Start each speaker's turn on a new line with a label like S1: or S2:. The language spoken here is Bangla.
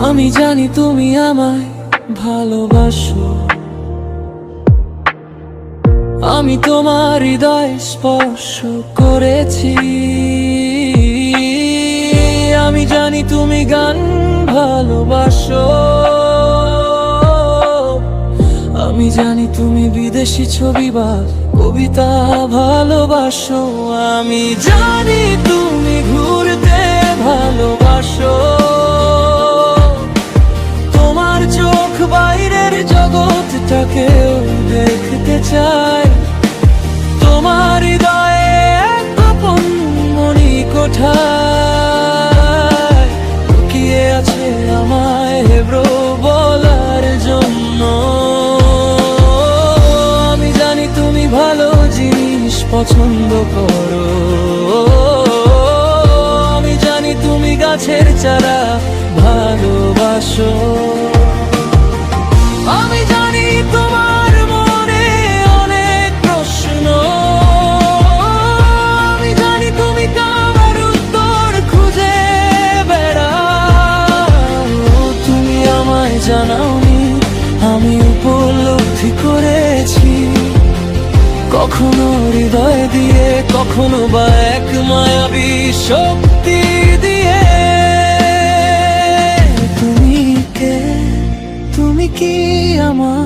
S1: আমি জানি তুমি আমায় ভালোবাসো, আমি তোমার হৃদয় স্পর্শ করেছি। আমি জানি তুমি গান ভালোবাসো, আমি জানি তুমি বিদেশি ছবি বা কবিতা ভালোবাসো। আমি জানি তুমি ঘুরতে ভালোবাসো, তোমার চোখ বাইরের জগৎটাকেও দেখতে চায়। তোমার হৃদয়ে এক গোপন মনি কোঠায় লুকিয়ে আছে আমায় হেব্রো বলার জন্য। আমি জানি তুমি ভালো জিনিস পছন্দ করো, আমি জানি তুমি গাছের চারা ভালোবাসো। আমি জানি তোমার মনে অনেক প্রশ্ন, আমি জানি তুমি কার উত্তর খুঁজে বেড়াও। তুমি আমায় জানাওনি, আমি উপলব্ধি করেছি, কখনো হৃদয় দিয়ে, কখনো বা এক মায়াবী শক্তি দিয়ে। তুমি কে? তুমি কি আমার